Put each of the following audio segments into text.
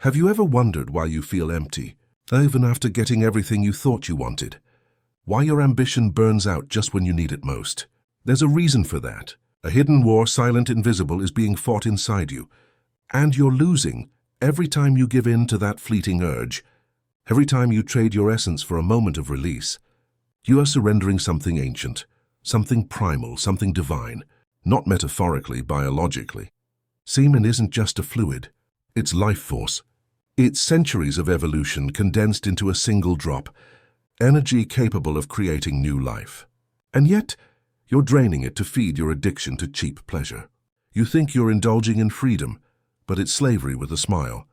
Have you ever wondered why you feel empty, even after getting everything you thought you wanted? Why your ambition burns out just when you need it most? There's a reason for that. A hidden war, silent, invisible, is being fought inside you. And you're losing every time you give in to that fleeting urge. Every time you trade your essence for a moment of release, you are surrendering something ancient, something primal, something divine, not metaphorically, biologically. Semen isn't just a fluid, it's life force. It's centuries of evolution condensed into a single drop, energy capable of creating new life. And yet, you're draining it to feed your addiction to cheap pleasure. You think you're indulging in freedom, but it's slavery with a smile.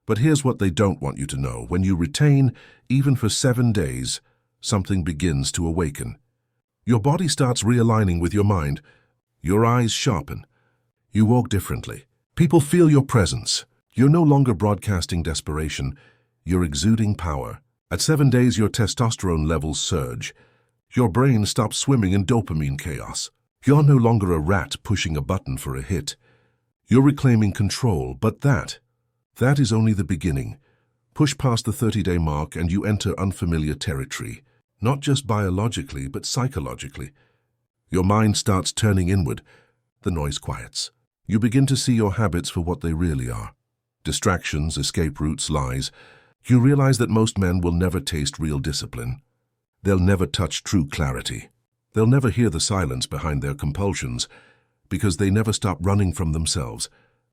But here's what they don't want you to know. When you retain, even for 7 days, something begins to awaken. Your body starts realigning with your mind. Your eyes sharpen. You walk differently. People feel your presence. You're no longer broadcasting desperation. You're exuding power. At 7 days, your testosterone levels surge. Your brain stops swimming in dopamine chaos. You're no longer a rat pushing a button for a hit. You're reclaiming control, but that is only the beginning. Push past the 30-day mark and you enter unfamiliar territory, not just biologically, but psychologically. Your mind starts turning inward. The noise quiets. You begin to see your habits for what they really are. Distractions, escape routes, lies. You realize that most men will never taste real discipline. They'll never touch true clarity. They'll never hear the silence behind their compulsions because they never stop running from themselves.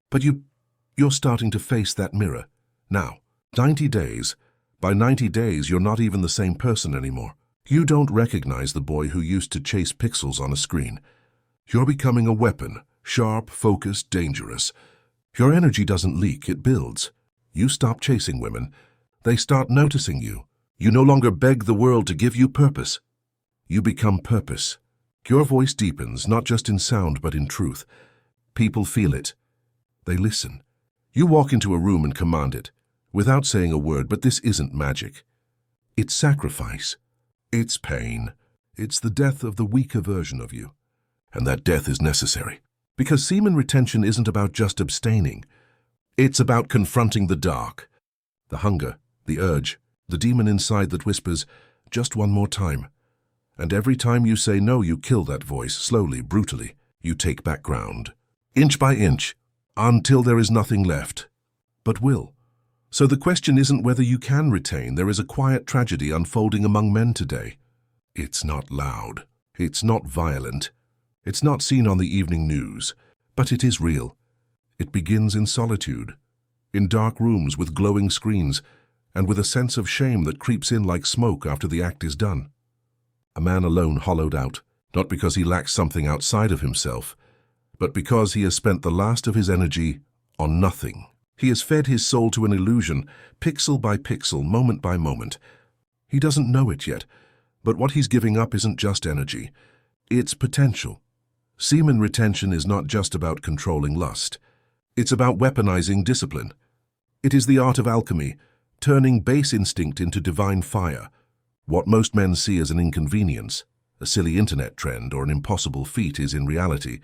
But you're starting to face that mirror. Now, 90 days. By 90 days, you're not even the same person anymore. You don't recognize the boy who used to chase pixels on a screen. You're becoming a weapon, sharp, focused, dangerous. Your energy doesn't leak, it builds. You stop chasing women. They start noticing you. You no longer beg the world to give you purpose. You become purpose. Your voice deepens, not just in sound, but in truth. People feel it. They listen. You walk into a room and command it, without saying a word, but this isn't magic. It's sacrifice. It's pain. It's the death of the weaker version of you. And that death is necessary. Because semen retention isn't about just abstaining. It's about confronting the dark, the hunger, the urge, the demon inside that whispers, just one more time. And every time you say no, you kill that voice, slowly, brutally. You take back ground, inch by inch, until there is nothing left but will. So the question isn't whether you can retain. There is a quiet tragedy unfolding among men today. It's not loud. It's not violent. It's not seen on the evening news, but it is real. It begins in solitude, in dark rooms with glowing screens, and with a sense of shame that creeps in like smoke after the act is done. A man alone, hollowed out, not because he lacks something outside of himself, but because he has spent the last of his energy on nothing. He has fed his soul to an illusion, pixel by pixel, moment by moment. He doesn't know it yet, but what he's giving up isn't just energy, it's potential. Semen retention is not just about controlling lust. It's about weaponizing discipline. It is the art of alchemy, turning base instinct into divine fire. What most men see as an inconvenience, a silly internet trend, or an impossible feat is in reality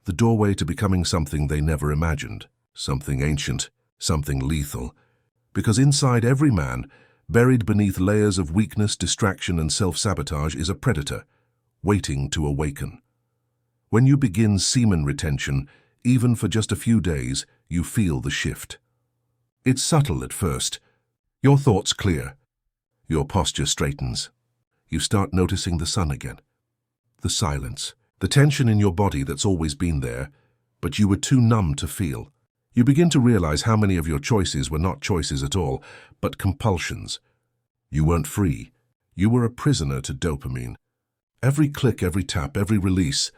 the doorway to becoming something they never imagined, something ancient, something lethal. Because inside every man, buried beneath layers of weakness, distraction, and self-sabotage, is a predator, waiting to awaken. When you begin semen retention, even for just a few days, you feel the shift. It's subtle at first. Your thoughts clear. Your posture straightens. You start noticing the sun again. The silence. The tension in your body that's always been there, but you were too numb to feel. You begin to realize how many of your choices were not choices at all, but compulsions. You weren't free. You were a prisoner to dopamine. Every click, every tap, every release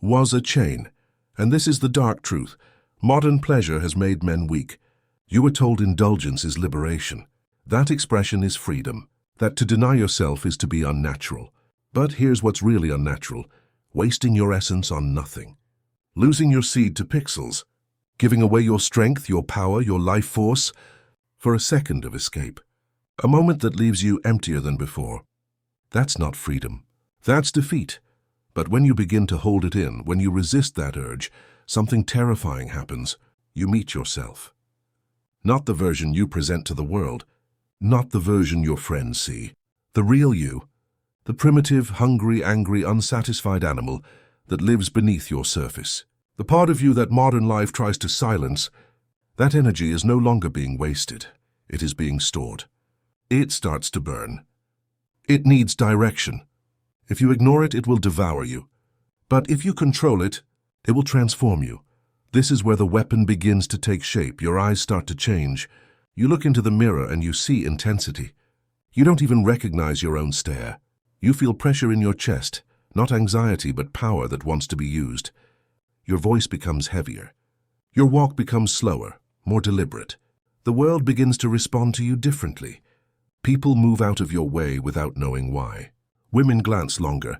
was a chain. And this is the dark truth. Modern pleasure has made men weak. You were told indulgence is liberation. That expression is freedom. That to deny yourself is to be unnatural. But here's what's really unnatural. Wasting your essence on nothing. Losing your seed to pixels. Giving away your strength, your power, your life force for a second of escape. A moment that leaves you emptier than before. That's not freedom. That's defeat. But when you begin to hold it in, when you resist that urge, something terrifying happens. You meet yourself. Not the version you present to the world. Not the version your friends see. The real you. The primitive, hungry, angry, unsatisfied animal that lives beneath your surface. The part of you that modern life tries to silence, that energy is no longer being wasted. It is being stored. It starts to burn. It needs direction. If you ignore it, it will devour you. But if you control it, it will transform you. This is where the weapon begins to take shape. Your eyes start to change. You look into the mirror and you see intensity. You don't even recognize your own stare. You feel pressure in your chest, not anxiety but power that wants to be used. Your voice becomes heavier. Your walk becomes slower, more deliberate. The world begins to respond to you differently. People move out of your way without knowing why. Women glance longer.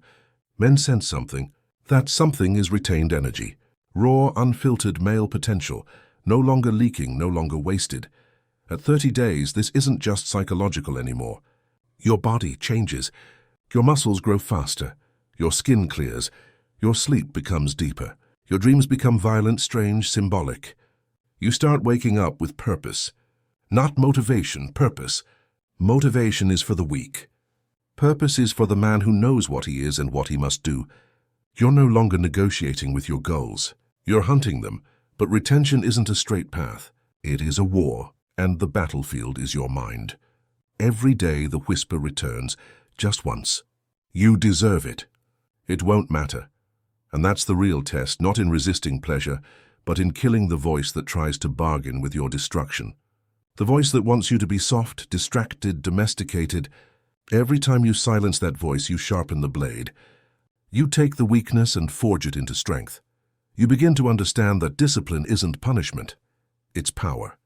Men sense something. That something is retained energy. Raw, unfiltered male potential, no longer leaking, no longer wasted. At 30 days, this isn't just psychological anymore. Your body changes. Your muscles grow faster. Your skin clears. Your sleep becomes deeper. Your dreams become violent, strange, symbolic. You start waking up with purpose. Not motivation, purpose. Motivation is for the weak. Purpose is for the man who knows what he is and what he must do. You're no longer negotiating with your goals. You're hunting them, but retention isn't a straight path. It is a war, and the battlefield is your mind. Every day the whisper returns, just once. You deserve it. It won't matter. And that's the real test, not in resisting pleasure, but in killing the voice that tries to bargain with your destruction. The voice that wants you to be soft, distracted, domesticated. Every time you silence that voice, you sharpen the blade. You take the weakness and forge it into strength. You begin to understand that discipline isn't punishment. It's power.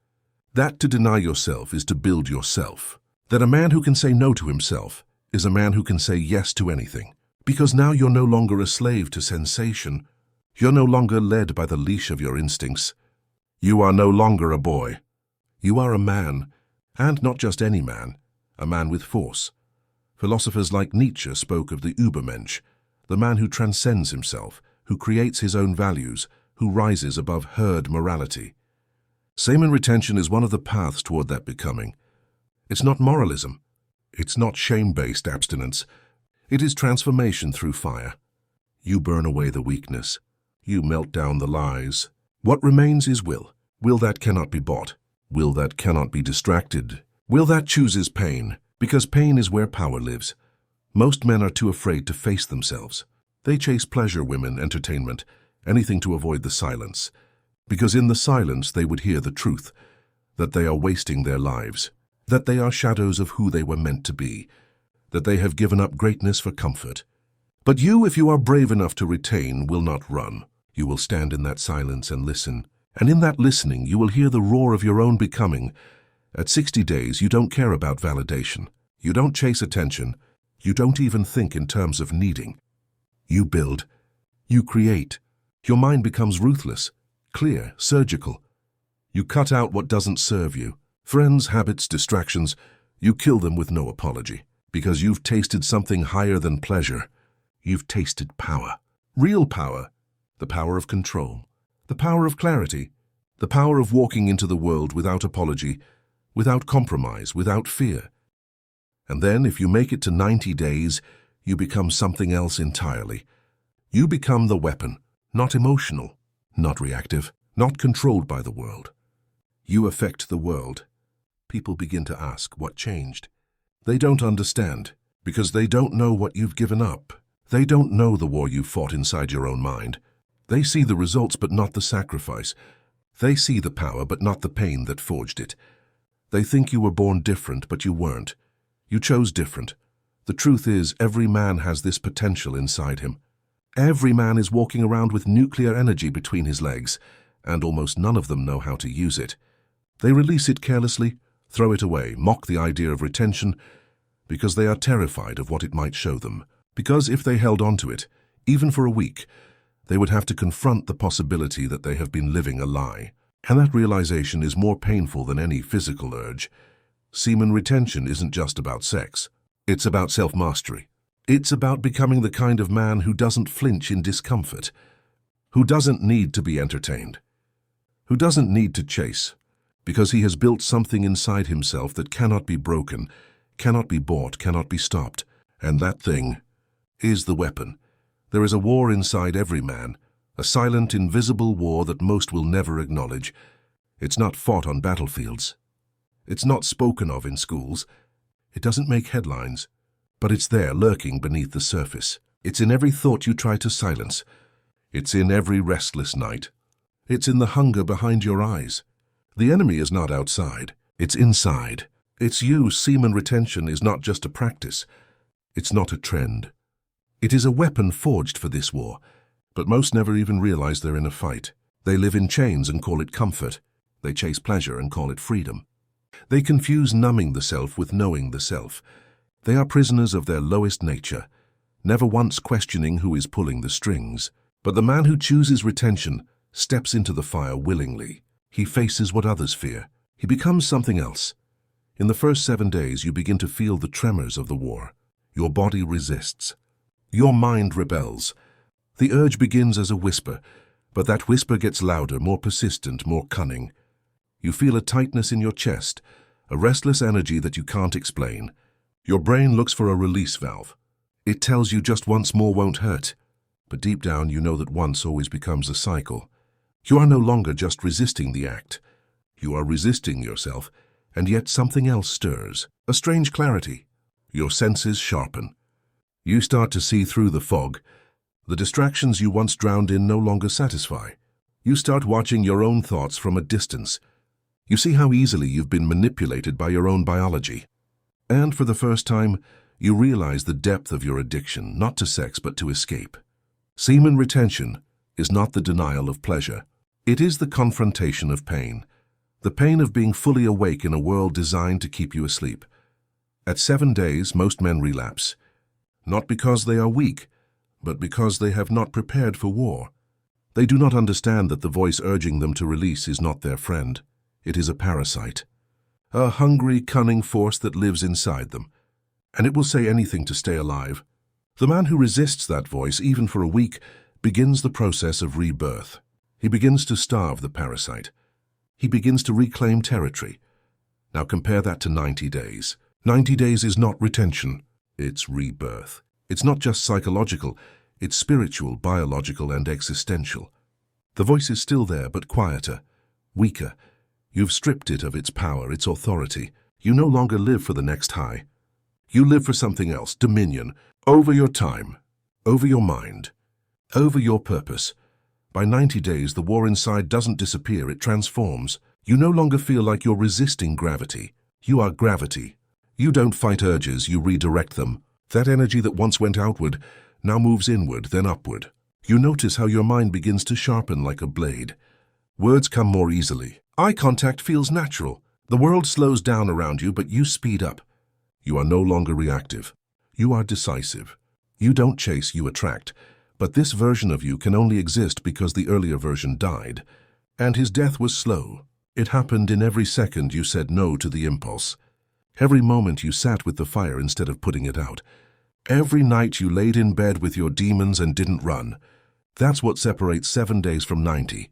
That to deny yourself is to build yourself. That a man who can say no to himself is a man who can say yes to anything. Because now you're no longer a slave to sensation. You're no longer led by the leash of your instincts. You are no longer a boy. You are a man, and not just any man, a man with force. Philosophers like Nietzsche spoke of the Übermensch, the man who transcends himself, who creates his own values, who rises above herd morality. Semen retention is one of the paths toward that becoming. It's not moralism. It's not shame-based abstinence. It is transformation through fire. You burn away the weakness. You melt down the lies. What remains is will. Will that cannot be bought. Will that cannot be distracted. Will that chooses pain, because pain is where power lives. Most men are too afraid to face themselves. They chase pleasure, women, entertainment, anything to avoid the silence. Because in the silence they would hear the truth, that they are wasting their lives, that they are shadows of who they were meant to be, that they have given up greatness for comfort. But you, if you are brave enough to retain, will not run. You will stand in that silence and listen. And in that listening, you will hear the roar of your own becoming. At 60 days, you don't care about validation. You don't chase attention. You don't even think in terms of needing. You build. You create. Your mind becomes ruthless, clear, surgical. You cut out what doesn't serve you. Friends, habits, distractions. You kill them with no apology. Because you've tasted something higher than pleasure. You've tasted power. Real power. The power of control. The power of clarity. The power of walking into the world without apology, without compromise, without fear. And then, if you make it to 90 days, you become something else entirely. You become the weapon, not emotional, not reactive, not controlled by the world. You affect the world. People begin to ask, what changed? They don't understand, because they don't know what you've given up. They don't know the war you fought inside your own mind. They see the results but not the sacrifice. They see the power but not the pain that forged it. They think you were born different, but you weren't. You chose different. The truth is, every man has this potential inside him. Every man is walking around with nuclear energy between his legs, and almost none of them know how to use it. They release it carelessly, throw it away, mock the idea of retention, because they are terrified of what it might show them. Because if they held on to it, even for a week, they would have to confront the possibility that they have been living a lie. And that realization is more painful than any physical urge. Semen retention isn't just about sex. It's about self-mastery. It's about becoming the kind of man who doesn't flinch in discomfort, who doesn't need to be entertained, who doesn't need to chase, because he has built something inside himself that cannot be broken, cannot be bought, cannot be stopped. And that thing is the weapon. There is a war inside every man, a silent, invisible war that most will never acknowledge. It's not fought on battlefields. It's not spoken of in schools. It doesn't make headlines, but it's there, lurking beneath the surface. It's in every thought you try to silence. It's in every restless night. It's in the hunger behind your eyes. The enemy is not outside. It's inside. It's you. Semen retention is not just a practice. It's not a trend. It is a weapon forged for this war, but most never even realize they're in a fight. They live in chains and call it comfort. They chase pleasure and call it freedom. They confuse numbing the self with knowing the self. They are prisoners of their lowest nature, never once questioning who is pulling the strings. But the man who chooses retention steps into the fire willingly. He faces what others fear. He becomes something else. In the first 7 days, you begin to feel the tremors of the war. Your body resists. Your mind rebels. The urge begins as a whisper, but that whisper gets louder, more persistent, more cunning. You feel a tightness in your chest, a restless energy that you can't explain. Your brain looks for a release valve. It tells you just once more won't hurt. But deep down, you know that once always becomes a cycle. You are no longer just resisting the act. You are resisting yourself, and yet something else stirs. A strange clarity. Your senses sharpen. You start to see through the fog. The distractions you once drowned in no longer satisfy. You start watching your own thoughts from a distance. You see how easily you've been manipulated by your own biology. And for the first time, you realize the depth of your addiction, not to sex but to escape. Semen retention is not the denial of pleasure. It is the confrontation of pain. The pain of being fully awake in a world designed to keep you asleep. At 7 days, most men relapse. Not because they are weak, but because they have not prepared for war. They do not understand that the voice urging them to release is not their friend. It is a parasite. A hungry, cunning force that lives inside them. And it will say anything to stay alive. The man who resists that voice, even for a week, begins the process of rebirth. He begins to starve the parasite. He begins to reclaim territory. Now compare that to 90 days. 90 days is not retention. It's rebirth. It's not just psychological. It's spiritual, biological, and existential. The voice is still there, but quieter, weaker. You've stripped it of its power, its authority. You no longer live for the next high. You live for something else, dominion, over your time, over your mind, over your purpose. By 90 days, the war inside doesn't disappear, it transforms. You no longer feel like you're resisting gravity. You are gravity. You don't fight urges, you redirect them. That energy that once went outward now moves inward, then upward. You notice how your mind begins to sharpen like a blade. Words come more easily. Eye contact feels natural. The world slows down around you, but you speed up. You are no longer reactive. You are decisive. You don't chase, you attract. But this version of you can only exist because the earlier version died. And his death was slow. It happened in every second you said no to the impulse. Every moment you sat with the fire instead of putting it out. Every night you laid in bed with your demons and didn't run. That's what separates 7 days from 90.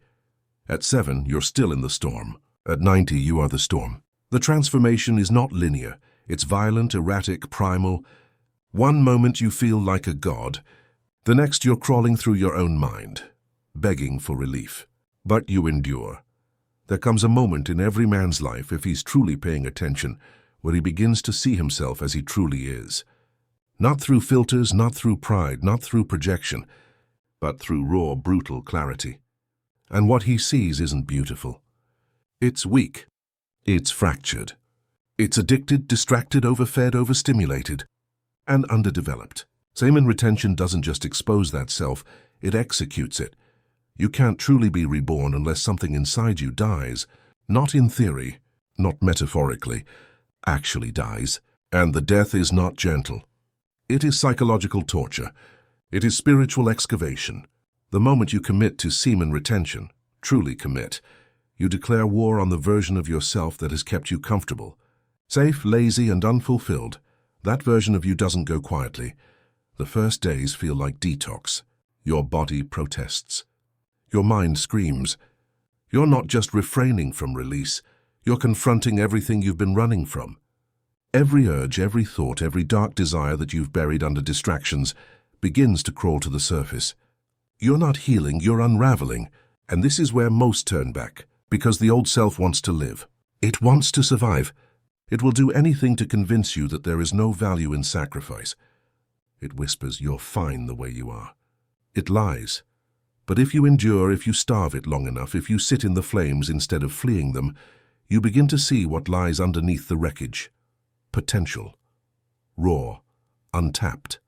At 7, you're still in the storm. At 90, you are the storm. The transformation is not linear. It's violent, erratic, primal. One moment you feel like a god. The next you're crawling through your own mind, begging for relief. But you endure. There comes a moment in every man's life, if he's truly paying attention, where he begins to see himself as he truly is. Not through filters, not through pride, not through projection, but through raw, brutal clarity. And what he sees isn't beautiful. It's weak. It's fractured. It's addicted, distracted, overfed, overstimulated, and underdeveloped. Semen retention doesn't just expose that self, it executes it. You can't truly be reborn unless something inside you dies. Not in theory, not metaphorically, actually dies. And the death is not gentle. It is psychological torture. It is spiritual excavation. The moment you commit to semen retention, truly commit, you declare war on the version of yourself that has kept you comfortable. Safe, lazy, and unfulfilled, that version of you doesn't go quietly. The first days feel like detox. Your body protests. Your mind screams. You're not just refraining from release, You're confronting everything you've been running from. Every urge, every thought, every dark desire that you've buried under distractions begins to crawl to the surface. You're not healing, you're unraveling, and this is where most turn back, because the old self wants to live. It wants to survive. It will do anything to convince you that there is no value in sacrifice. It whispers, you're fine the way you are. It lies. But if you endure, if you starve it long enough, if you sit in the flames instead of fleeing them, you begin to see what lies underneath the wreckage. Potential. Raw, untapped,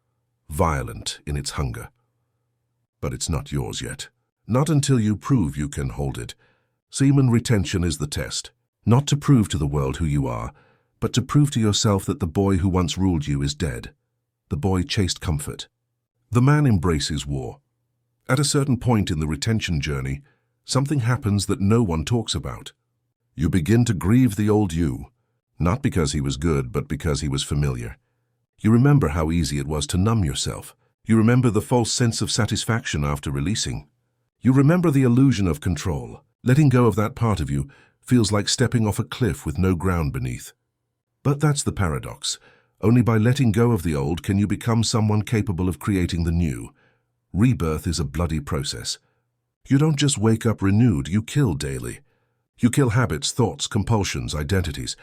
violent in its hunger. But it's not yours yet. Not until you prove you can hold it. Semen retention is the test. Not to prove to the world who you are, but to prove to yourself that the boy who once ruled you is dead. The boy chased comfort. The man embraces war. At a certain point in the retention journey, something happens that no one talks about. You begin to grieve the old you, not because he was good, but because he was familiar. You remember how easy it was to numb yourself. You remember the false sense of satisfaction after releasing. You remember the illusion of control. Letting go of that part of you feels like stepping off a cliff with no ground beneath. But that's the paradox. Only by letting go of the old can you become someone capable of creating the new. Rebirth is a bloody process. You don't just wake up renewed, you kill daily. You kill habits, thoughts, compulsions, identities.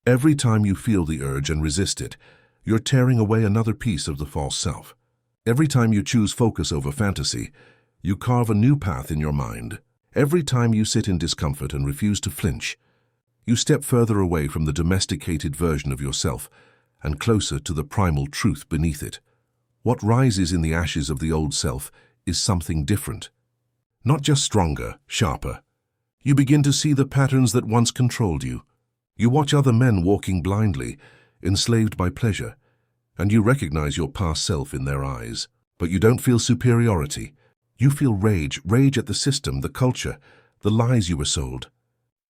Every time you feel the urge and resist it, you're tearing away another piece of the false self. Every time you choose focus over fantasy, you carve a new path in your mind. Every time you sit in discomfort and refuse to flinch, you step further away from the domesticated version of yourself and closer to the primal truth beneath it. What rises in the ashes of the old self is something different. Not just stronger, sharper. You begin to see the patterns that once controlled you. You watch other men walking blindly, enslaved by pleasure, and you recognize your past self in their eyes. But you don't feel superiority. You feel rage at the system, the culture, the lies you were sold.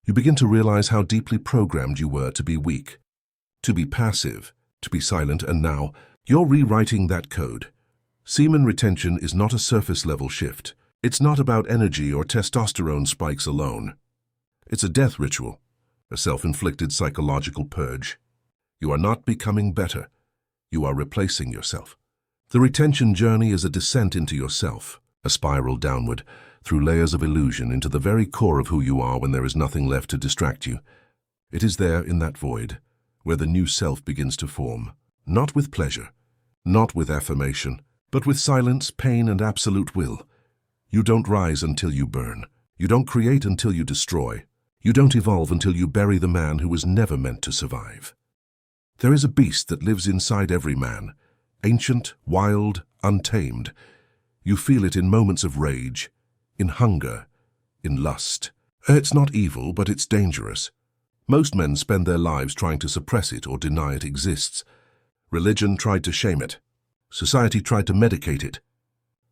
You begin to realize how deeply programmed you were to be weak, to be passive, to be silent, and now you're rewriting that code. Semen retention is not a surface-level shift. It's not about energy or testosterone spikes alone. It's a death ritual, a self-inflicted psychological purge. You are not becoming better. You are replacing yourself. The retention journey is a descent into yourself, a spiral downward, through layers of illusion into the very core of who you are when there is nothing left to distract you. It is there, in that void, where the new self begins to form, not with pleasure, not with affirmation, but with silence, pain, and absolute will. You don't rise until you burn. You don't create until you destroy. You don't evolve until you bury the man who was never meant to survive. There is a beast that lives inside every man, ancient, wild, untamed. You feel it in moments of rage, in hunger, in lust. It's not evil, but it's dangerous. Most men spend their lives trying to suppress it or deny it exists. Religion tried to shame it. Society tried to medicate it.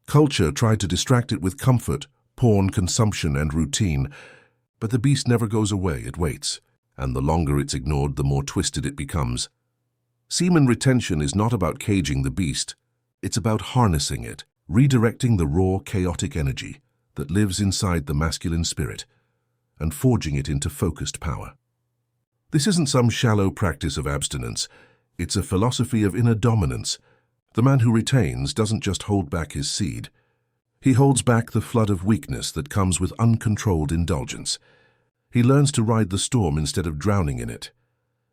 Culture tried to distract it with comfort, porn, consumption, and routine. But the beast never goes away, it waits. And the longer it's ignored, the more twisted it becomes. Semen retention is not about caging the beast. It's about harnessing it, redirecting the raw, chaotic energy that lives inside the masculine spirit and forging it into focused power. This isn't some shallow practice of abstinence. It's a philosophy of inner dominance. The man who retains doesn't just hold back his seed. He holds back the flood of weakness that comes with uncontrolled indulgence. He learns to ride the storm instead of drowning in it.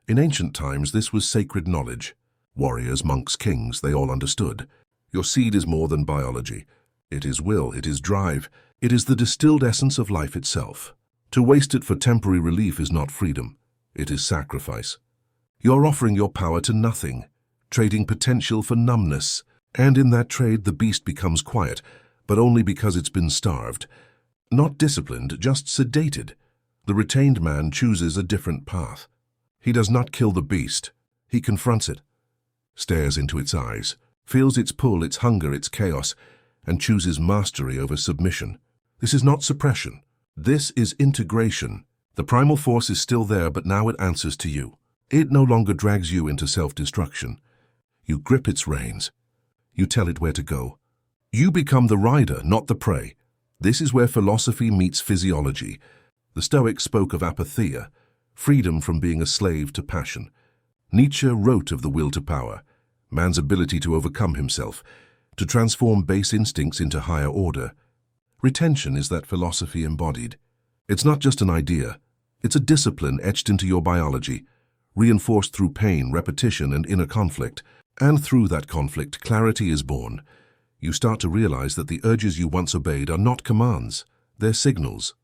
In ancient times, this was sacred knowledge. Warriors, monks, kings, they all understood. Your seed is more than biology. It is will, it is drive. It is the distilled essence of life itself. To waste it for temporary relief is not freedom. It is sacrifice. You're offering your power to nothing, trading potential for numbness. And in that trade, the beast becomes quiet, but only because it's been starved. Not disciplined, just sedated. The retained man chooses a different path. He does not kill the beast. He confronts it, stares into its eyes, feels its pull, its hunger, its chaos, and chooses mastery over submission. This is not suppression. This is integration. The primal force is still there, but now it answers to you. It no longer drags you into self-destruction. You grip its reins. You tell it where to go. You become the rider, not the prey. This is where philosophy meets physiology. The Stoics spoke of apatheia, freedom from being a slave to passion. Nietzsche wrote of the will to power, man's ability to overcome himself, to transform base instincts into higher order. Retention is that philosophy embodied. It's not just an idea, it's a discipline etched into your biology, reinforced through pain, repetition, and inner conflict. And through that conflict, clarity is born. You start to realize that the urges you once obeyed are not commands, they're signals.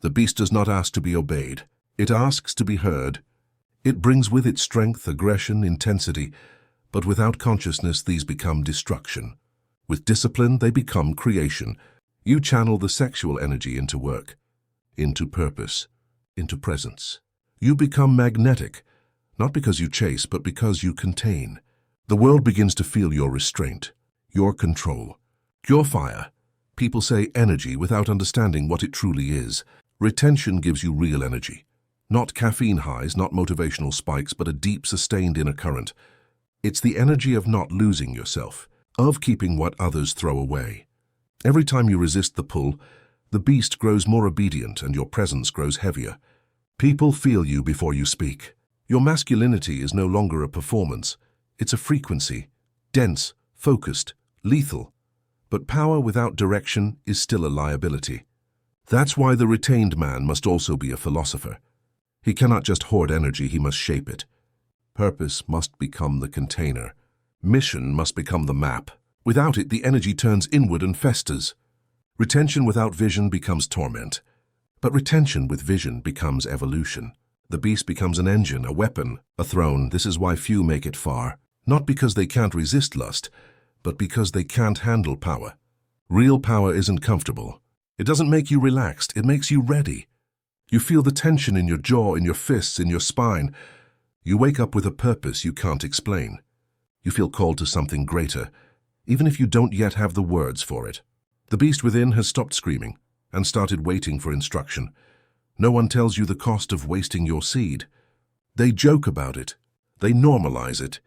The beast does not ask to be obeyed, it asks to be heard. It brings with it strength, aggression, intensity, but without consciousness these become destruction. With discipline they become creation. You channel the sexual energy into work, into purpose, into presence. You become magnetic, not because you chase, but because you contain. The world begins to feel your restraint, your control, your fire. People say energy without understanding what it truly is. Retention gives you real energy. Not caffeine highs, not motivational spikes, but a deep, sustained inner current. It's the energy of not losing yourself, of keeping what others throw away. Every time you resist the pull, the beast grows more obedient and your presence grows heavier. People feel you before you speak. Your masculinity is no longer a performance. It's a frequency, dense, focused, lethal. But power without direction is still a liability. That's why the retained man must also be a philosopher. He cannot just hoard energy, he must shape it. Purpose must become the container. Mission must become the map. Without it, the energy turns inward and festers. Retention without vision becomes torment. But retention with vision becomes evolution. The beast becomes an engine, a weapon, a throne. This is why few make it far. Not because they can't resist lust, but because they can't handle power. Real power isn't comfortable. It doesn't make you relaxed, it makes you ready. You feel the tension in your jaw, in your fists, in your spine. You wake up with a purpose you can't explain. You feel called to something greater, even if you don't yet have the words for it. The beast within has stopped screaming and started waiting for instruction. No one tells you the cost of wasting your seed. They joke about it. They normalize it.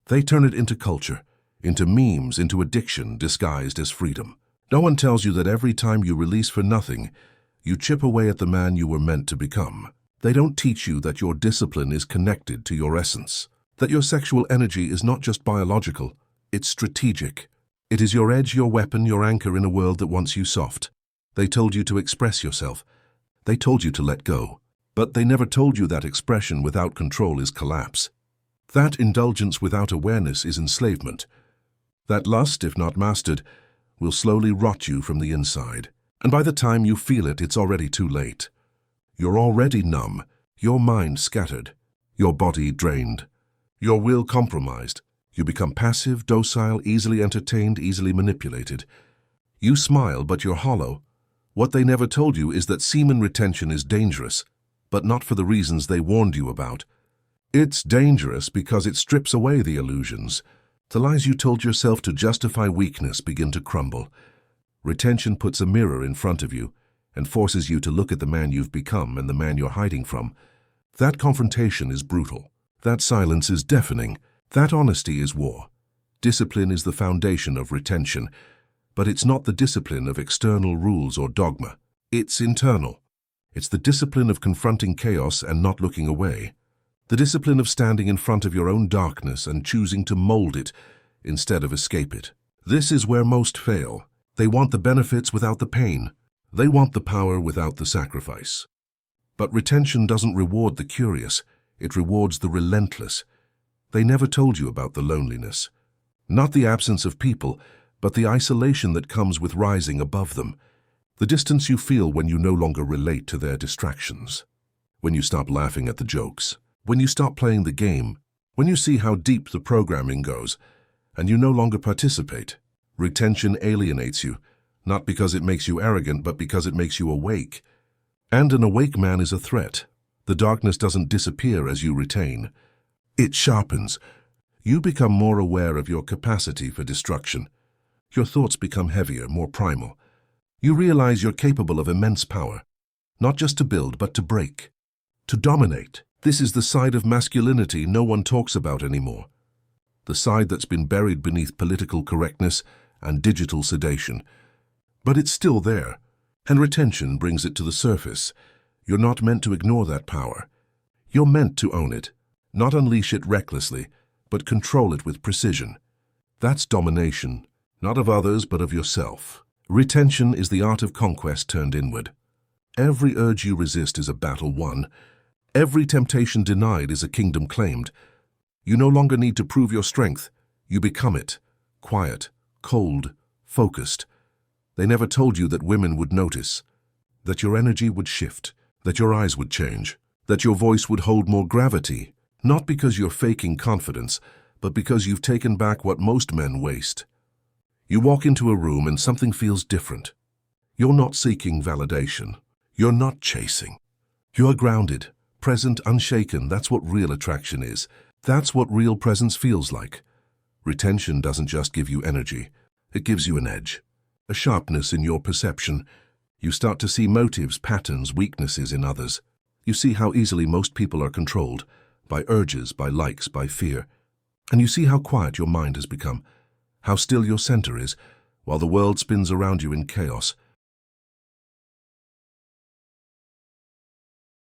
They turn it into culture, into memes, into addiction disguised as freedom. No one tells you that every time you release for nothing, you chip away at the man you were meant to become. They don't teach you that your discipline is connected to your essence, that your sexual energy is not just biological, it's strategic. It is your edge, your weapon, your anchor in a world that wants you soft. They told you to express yourself. They told you to let go. But they never told you that expression without control is collapse. That indulgence without awareness is enslavement. That lust, if not mastered, will slowly rot you from the inside. And by the time you feel it, it's already too late. You're already numb, your mind scattered, your body drained, your will compromised. You become passive, docile, easily entertained, easily manipulated. You smile, but you're hollow. What they never told you is that semen retention is dangerous, but not for the reasons they warned you about. It's dangerous because it strips away the illusions. The lies you told yourself to justify weakness begin to crumble. Retention puts a mirror in front of you and forces you to look at the man you've become and the man you're hiding from. That confrontation is brutal. That silence is deafening. That honesty is war. Discipline is the foundation of retention, but it's not the discipline of external rules or dogma. It's internal. It's the discipline of confronting chaos and not looking away. The discipline of standing in front of your own darkness and choosing to mold it instead of escape it. This is where most fail. They want the benefits without the pain. They want the power without the sacrifice. But retention doesn't reward the curious. It rewards the relentless. They never told you about the loneliness. Not the absence of people, but the isolation that comes with rising above them. The distance you feel when you no longer relate to their distractions. When you stop laughing at the jokes. When you stop playing the game. When you see how deep the programming goes, and you no longer participate. Retention alienates you, not because it makes you arrogant, but because it makes you awake. And an awake man is a threat. The darkness doesn't disappear as you retain. It sharpens. You become more aware of your capacity for destruction. Your thoughts become heavier, more primal. You realize you're capable of immense power, not just to build, but to break, to dominate. This is the side of masculinity no one talks about anymore. The side that's been buried beneath political correctness and digital sedation. But it's still there, and retention brings it to the surface. You're not meant to ignore that power. You're meant to own it, not unleash it recklessly, but control it with precision. That's domination, not of others but of yourself. Retention is the art of conquest turned inward. Every urge you resist is a battle won. Every temptation denied is a kingdom claimed. You no longer need to prove your strength. You become it. Quiet, cold, focused. They never told you that women would notice, that your energy would shift, that your eyes would change, that your voice would hold more gravity, not because you're faking confidence, but because you've taken back what most men waste. You walk into a room and something feels different. You're not seeking validation. You're not chasing. You're grounded, present, unshaken. That's what real attraction is. That's what real presence feels like. Retention doesn't just give you energy. It gives you an edge, a sharpness in your perception. You start to see motives, patterns, weaknesses in others. You see how easily most people are controlled, by urges, by likes, by fear. And you see how quiet your mind has become, how still your center is, while the world spins around you in chaos.